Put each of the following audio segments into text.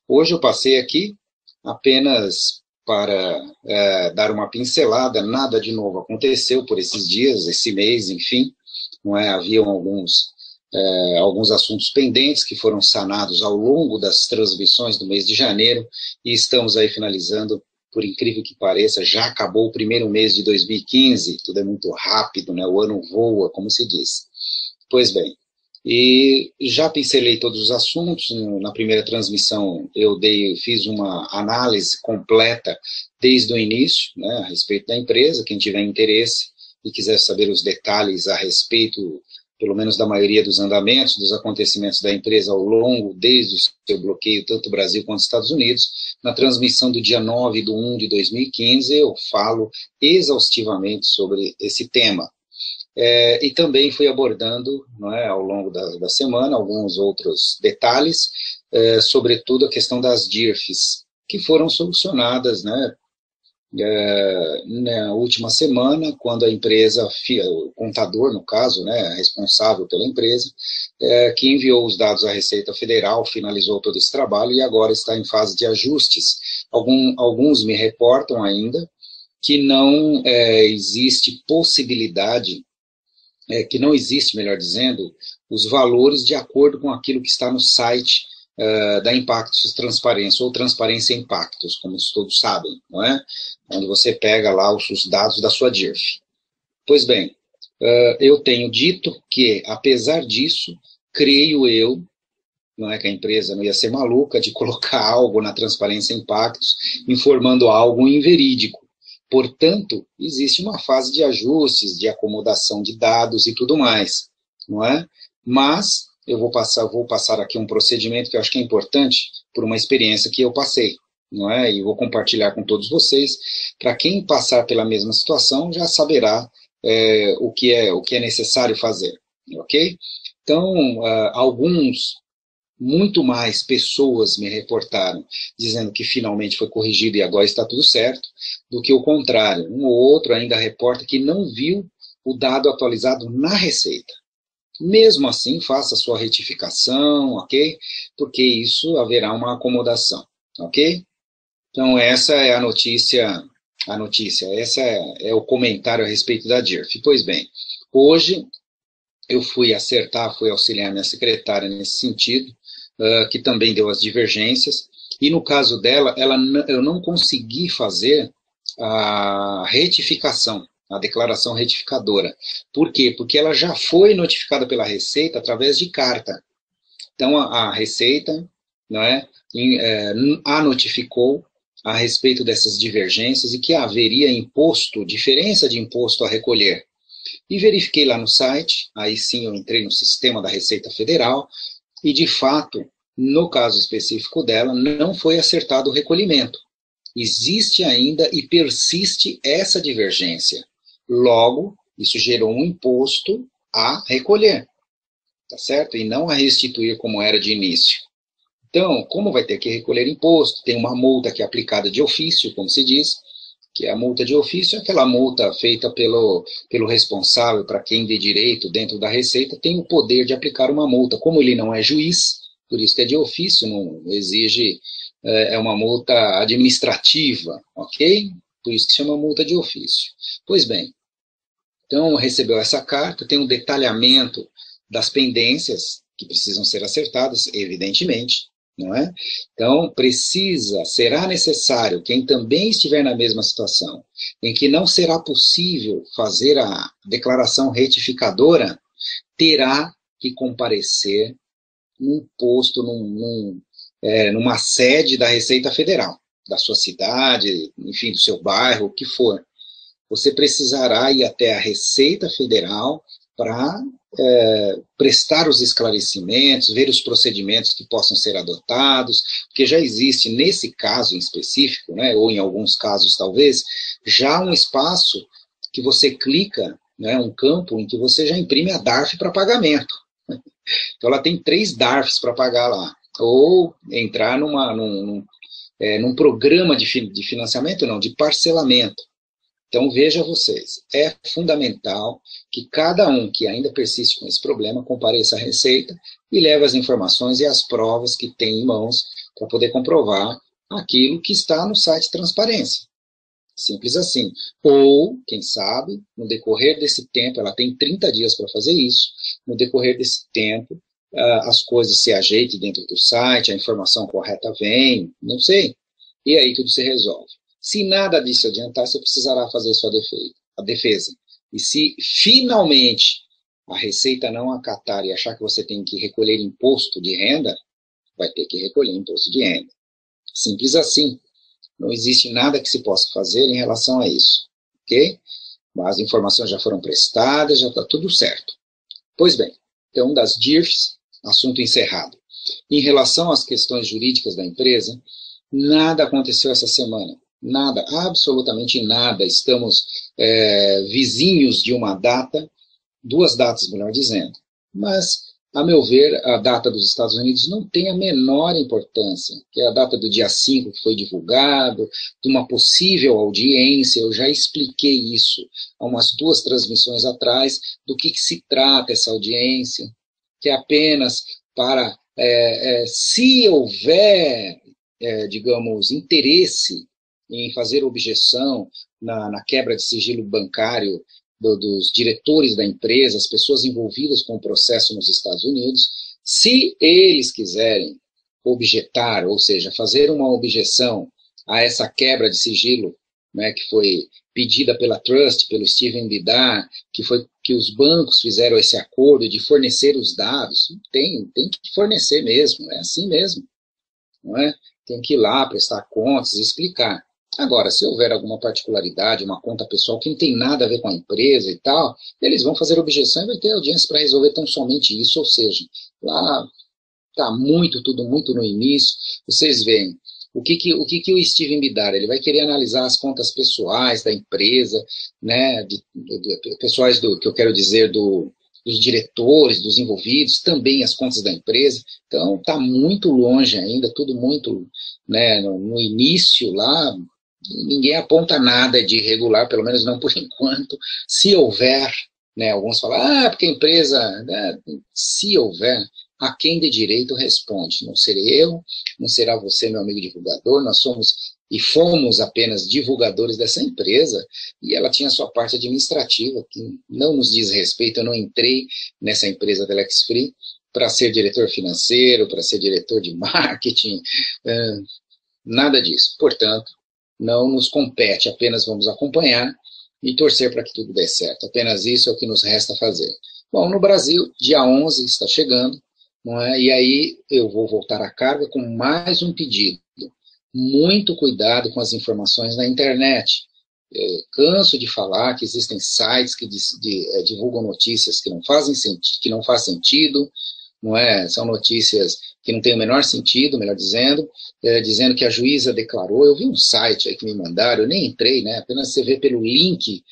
Hoje eu passei aqui apenas para dar uma pincelada, nada de novo aconteceu por esses dias, esse mês, enfim, não é? Haviam alguns assuntos pendentes que foram sanados ao longo das transmissões do mês de janeiro e estamos aí finalizando, por incrível que pareça, já acabou o primeiro mês de 2015, tudo é muito rápido, né? O ano voa, como se diz. Pois bem, e já pincelei todos os assuntos. Na primeira transmissão eu fiz uma análise completa desde o início, né, a respeito da empresa. Quem tiver interesse e quiser saber os detalhes a respeito, pelo menos da maioria dos andamentos, dos acontecimentos da empresa ao longo, desde o seu bloqueio, tanto Brasil quanto Estados Unidos, na transmissão do dia 9/1/2015, eu falo exaustivamente sobre esse tema. E também fui abordando, não é, ao longo da semana, alguns outros detalhes, sobretudo a questão das DIRFs, que foram solucionadas, né, na última semana, quando a empresa, o contador, no caso, né, responsável pela empresa, que enviou os dados à Receita Federal, finalizou todo esse trabalho e agora está em fase de ajustes. Alguns me reportam ainda que não existe possibilidade, que não existe, melhor dizendo, os valores de acordo com aquilo que está no site da Impactos Transparência, ou Transparência Impactos, como todos sabem, não é? Onde você pega lá os dados da sua DIRF. Pois bem, eu tenho dito que, apesar disso, creio eu, não é que a empresa não ia ser maluca de colocar algo na Transparência Impactos, informando algo inverídico. Portanto, existe uma fase de ajustes, de acomodação de dados e tudo mais, não é? Mas eu vou passar aqui um procedimento que eu acho que é importante por uma experiência que eu passei, não é? E vou compartilhar com todos vocês. Para quem passar pela mesma situação já saberá o que é necessário fazer, ok? Então, muito mais pessoas me reportaram dizendo que finalmente foi corrigido e agora está tudo certo, do que o contrário. Um ou outro ainda reporta que não viu o dado atualizado na Receita. Mesmo assim, faça a sua retificação, ok? Porque isso haverá uma acomodação, ok? Então, essa é essa é o comentário a respeito da DIRF. Pois bem, hoje eu fui auxiliar minha secretária nesse sentido, que também deu as divergências, e no caso dela, eu não consegui fazer a retificação, a declaração retificadora. Por quê? Porque ela já foi notificada pela Receita através de carta. Então, a Receita, não é, a notificou a respeito dessas divergências e que haveria diferença de imposto a recolher. E verifiquei lá no site, aí sim eu entrei no sistema da Receita Federal, e de fato, no caso específico dela, não foi acertado o recolhimento. Existe ainda e persiste essa divergência. Logo, isso gerou um imposto a recolher, tá certo? E não a restituir como era de início. Então, como vai ter que recolher imposto, tem uma multa que é aplicada de ofício, como se diz, que é a multa de ofício, é aquela multa feita pelo responsável, para quem de direito dentro da Receita, tem o poder de aplicar uma multa. Como ele não é juiz, por isso que é de ofício, não exige, é uma multa administrativa, ok? Por isso que chama multa de ofício. Pois bem, então recebeu essa carta, tem um detalhamento das pendências que precisam ser acertadas, evidentemente, não é? Então, será necessário, quem também estiver na mesma situação, em que não será possível fazer a declaração retificadora, terá que comparecer num posto, numa sede da Receita Federal, da sua cidade, enfim, do seu bairro, o que for. Você precisará ir até a Receita Federal para prestar os esclarecimentos, ver os procedimentos que possam ser adotados, porque já existe, nesse caso em específico, né, ou em alguns casos talvez, já um espaço que você clica, né, um campo em que você já imprime a DARF para pagamento. Então ela tem 3 DARFs para pagar lá, ou entrar num programa de financiamento, não, de parcelamento. Então, veja vocês, é fundamental que cada um que ainda persiste com esse problema compareça à Receita e leve as informações e as provas que tem em mãos para poder comprovar aquilo que está no site de transparência. Simples assim. Ou, quem sabe, no decorrer desse tempo, ela tem 30 dias para fazer isso, no decorrer desse tempo, as coisas se ajeitem dentro do site, a informação correta vem, não sei. E aí tudo se resolve. Se nada disso adiantar, você precisará fazer a defesa. E se finalmente a Receita não acatar e achar que você tem que recolher imposto de renda, vai ter que recolher imposto de renda. Simples assim. Não existe nada que se possa fazer em relação a isso. Ok? As informações já foram prestadas, já está tudo certo. Pois bem, então das DIRFs, assunto encerrado. Em relação às questões jurídicas da empresa, nada aconteceu essa semana. Nada, absolutamente nada. Estamos vizinhos de uma data, 2 datas, melhor dizendo. Mas, a meu ver, a data dos Estados Unidos não tem a menor importância, que é a data do dia 5 que foi divulgado, de uma possível audiência. Eu já expliquei isso há umas 2 transmissões atrás, do que se trata essa audiência, que é apenas para, se houver, digamos, interesse em fazer objeção na quebra de sigilo bancário dos diretores da empresa, as pessoas envolvidas com o processo nos Estados Unidos, se eles quiserem objetar, ou seja, fazer uma objeção a essa quebra de sigilo, né, que foi pedida pela Trust, pelo Steven Bidar, que os bancos fizeram esse acordo de fornecer os dados, tem que fornecer mesmo, é assim mesmo, não é? Tem que ir lá prestar contas e explicar. Agora, se houver alguma particularidade, uma conta pessoal que não tem nada a ver com a empresa e tal, eles vão fazer objeção e vai ter audiência para resolver tão somente isso. Ou seja, lá está tudo muito no início. Vocês veem, o que o Steven Bidar, ele vai querer analisar as contas pessoais da empresa, né, pessoais que eu quero dizer dos diretores, dos envolvidos, também as contas da empresa. Então, está muito longe ainda, tudo muito, né, no início lá. Ninguém aponta nada de irregular, pelo menos não por enquanto. Se houver, né, alguns falam, porque a empresa, né, se houver, a quem de direito responde. Não serei eu, não será você, meu amigo divulgador, nós somos e fomos apenas divulgadores dessa empresa, e ela tinha sua parte administrativa, que não nos diz respeito. Eu não entrei nessa empresa da LexFree para ser diretor financeiro, para ser diretor de marketing, nada disso. Portanto, não nos compete, apenas vamos acompanhar e torcer para que tudo dê certo. Apenas isso é o que nos resta fazer. Bom, no Brasil, dia 11 está chegando, não é? E aí eu vou voltar à carga com mais um pedido. Muito cuidado com as informações na internet. Eu canso de falar que existem sites que divulgam notícias que não fazem sentido, não é? São notícias que não têm o menor sentido, melhor dizendo, dizendo que a juíza declarou. Eu vi um site aí que me mandaram, eu nem entrei, né? Apenas você vê pelo link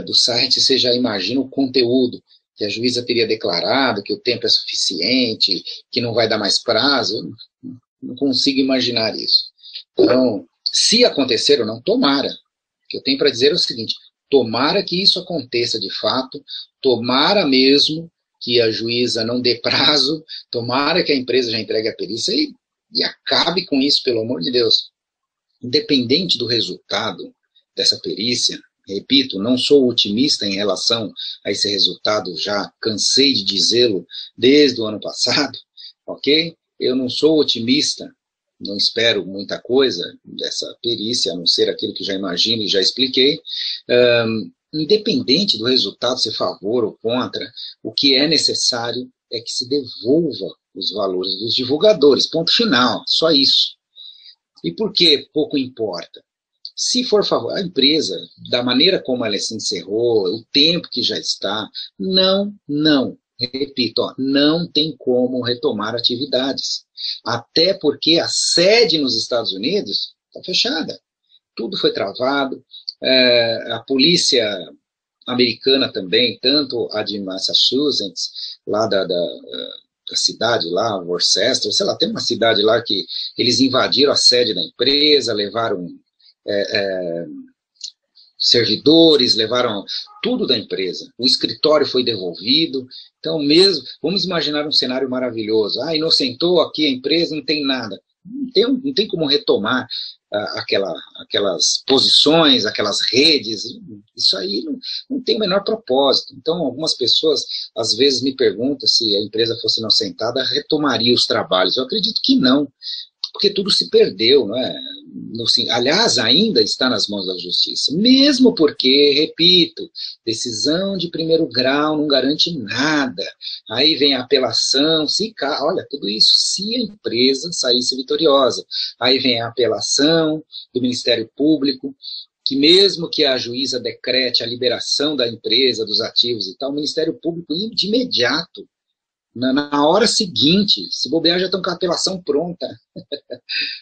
do site, você já imagina o conteúdo, que a juíza teria declarado, que o tempo é suficiente, que não vai dar mais prazo. Eu não consigo imaginar isso. Então, se acontecer ou não, tomara. O que eu tenho para dizer é o seguinte: tomara que isso aconteça de fato, tomara mesmo que a juíza não dê prazo, tomara que a empresa já entregue a perícia e acabe com isso, pelo amor de Deus. Independente do resultado dessa perícia, repito, não sou otimista em relação a esse resultado, já cansei de dizê-lo desde o ano passado, ok? Eu não sou otimista, não espero muita coisa dessa perícia, a não ser aquilo que já imagino e já expliquei. Independente do resultado, ser a favor ou contra, o que é necessário é que se devolva os valores dos divulgadores, ponto final, só isso. E por que pouco importa? Se for favor, a empresa, da maneira como ela se encerrou, o tempo que já está, repito, não tem como retomar atividades. Até porque a sede nos Estados Unidos está fechada. Tudo foi travado. A polícia americana também, tanto a de Massachusetts, lá da cidade lá, Worcester, sei lá, tem uma cidade lá que eles invadiram a sede da empresa, levaram servidores, levaram tudo da empresa. O escritório foi devolvido. Então, mesmo, vamos imaginar um cenário maravilhoso. Inocentou aqui a empresa, não tem nada. não tem como retomar aquelas posições, aquelas redes, isso aí não tem o menor propósito. Então, algumas pessoas, às vezes, me perguntam se a empresa fosse inocentada, retomaria os trabalhos. Eu acredito que não, porque tudo se perdeu, não é? Aliás, ainda está nas mãos da justiça, mesmo porque, repito, decisão de primeiro grau não garante nada. Aí vem a apelação, olha, tudo isso se a empresa saísse vitoriosa. Aí vem a apelação do Ministério Público, que mesmo que a juíza decrete a liberação da empresa, dos ativos e tal, o Ministério Público de imediato, na hora seguinte, se bobear, já estão com a apelação pronta,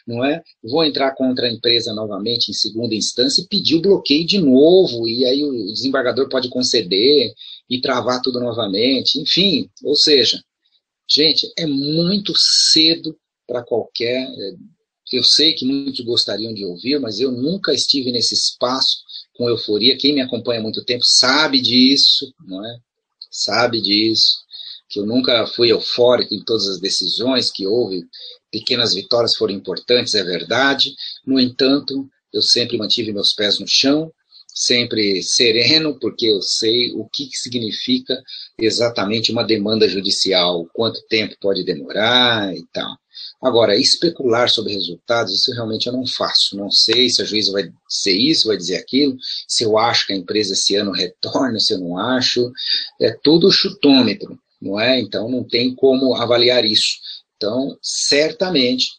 não é? Vou entrar contra a empresa novamente em segunda instância e pedir o bloqueio de novo, e aí o desembargador pode conceder e travar tudo novamente, enfim, ou seja, gente, é muito cedo para qualquer... Eu sei que muitos gostariam de ouvir, mas eu nunca estive nesse espaço com euforia. Quem me acompanha há muito tempo sabe disso, não é? Sabe disso, que eu nunca fui eufórico em todas as decisões, que houve pequenas vitórias foram importantes, é verdade. No entanto, eu sempre mantive meus pés no chão, sempre sereno, porque eu sei o que significa exatamente uma demanda judicial, quanto tempo pode demorar e tal. Agora, especular sobre resultados, isso realmente eu não faço. Não sei se a juíza vai dizer isso, vai dizer aquilo, se eu acho que a empresa esse ano retorna, se eu não acho. É tudo chutômetro, não é? Então, não tem como avaliar isso. Então, certamente,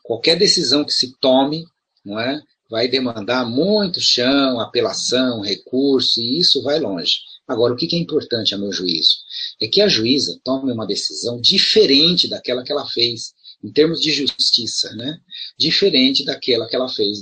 qualquer decisão que se tome, não é? Vai demandar muito chão, apelação, recurso, e isso vai longe. Agora, o que é importante, a meu juízo? É que a juíza tome uma decisão diferente daquela que ela fez, em termos de justiça, né? Diferente daquela que ela fez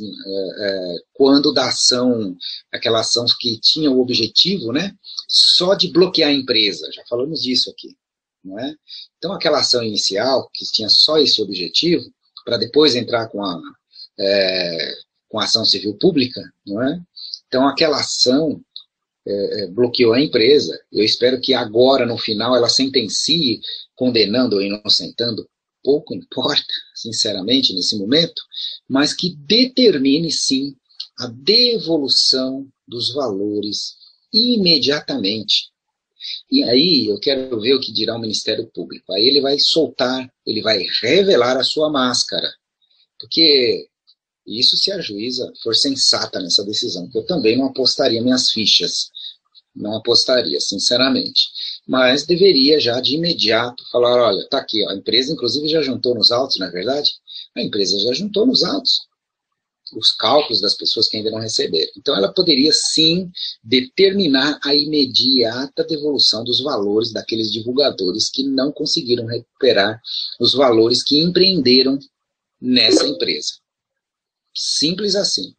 quando da ação, aquela ação que tinha o objetivo, né? Só de bloquear a empresa, já falamos disso aqui, não é? Então, aquela ação inicial, que tinha só esse objetivo, para depois entrar com a ação civil pública, não é? Então, aquela ação bloqueou a empresa. Eu espero que agora, no final, ela sentencie, condenando ou inocentando, pouco importa, sinceramente, nesse momento, mas que determine, sim, a devolução dos valores imediatamente. E aí eu quero ver o que dirá o Ministério Público. Aí ele vai soltar, ele vai revelar a sua máscara. Porque isso se a juíza for sensata nessa decisão, que eu também não apostaria minhas fichas. Não apostaria, sinceramente. Mas deveria já de imediato falar, olha, está aqui, ó, a empresa inclusive já juntou nos autos, não é verdade? A empresa já juntou nos autos os cálculos das pessoas que ainda não receberam. Então ela poderia sim determinar a imediata devolução dos valores daqueles divulgadores que não conseguiram recuperar os valores que empreenderam nessa empresa. Simples assim.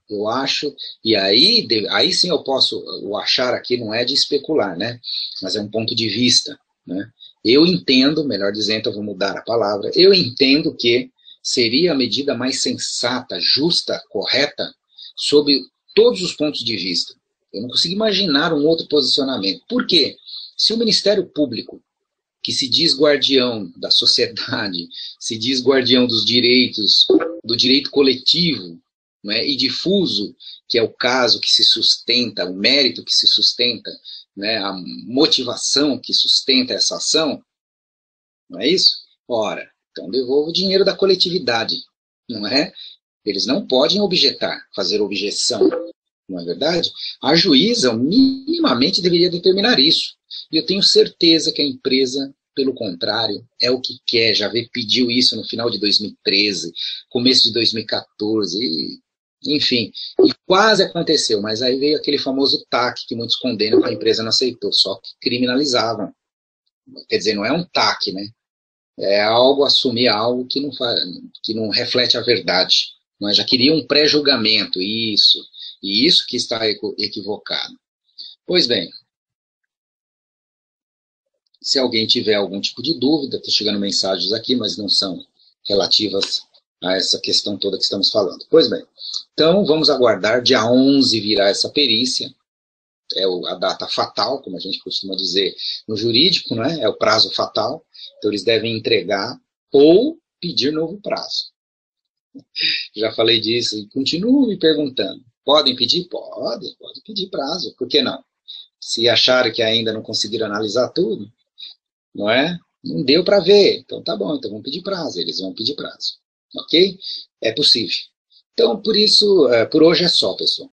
Eu acho, e aí sim eu posso, o achar aqui não é de especular, né? Mas é um ponto de vista, né? Eu entendo, melhor dizendo, eu vou mudar a palavra, eu entendo que seria a medida mais sensata, justa, correta, sob todos os pontos de vista. Eu não consigo imaginar um outro posicionamento. Por quê? Se o Ministério Público, que se diz guardião da sociedade, se diz guardião dos direitos, do direito coletivo, né, e difuso, que é o caso que se sustenta, o mérito que se sustenta, né, a motivação que sustenta essa ação, não é isso? Ora, então devolva o dinheiro da coletividade, não é? Eles não podem objetar, fazer objeção, não é verdade? A juíza minimamente deveria determinar isso. E eu tenho certeza que a empresa, pelo contrário, é o que quer. Já pediu isso no final de 2013, começo de 2014, enfim, e quase aconteceu, mas aí veio aquele famoso TAC que muitos condenam que a empresa não aceitou, só que criminalizavam. Quer dizer, não é um TAC, né? É algo, assumir algo que não reflete a verdade. Mas já queria um pré-julgamento, isso, e isso que está equivocado. Pois bem, se alguém tiver algum tipo de dúvida, está chegando mensagens aqui, mas não são relativas a essa questão toda que estamos falando. Pois bem, então vamos aguardar, dia 11 virá essa perícia, é a data fatal, como a gente costuma dizer no jurídico, né? É o prazo fatal, então eles devem entregar ou pedir novo prazo. Já falei disso e continuo me perguntando. Podem pedir? Pode pedir prazo. Por que não? Se acharem que ainda não conseguiram analisar tudo, não é? Não deu para ver. Então tá bom, então vamos pedir prazo. Eles vão pedir prazo. Ok? É possível. Então, por isso, por hoje é só, pessoal.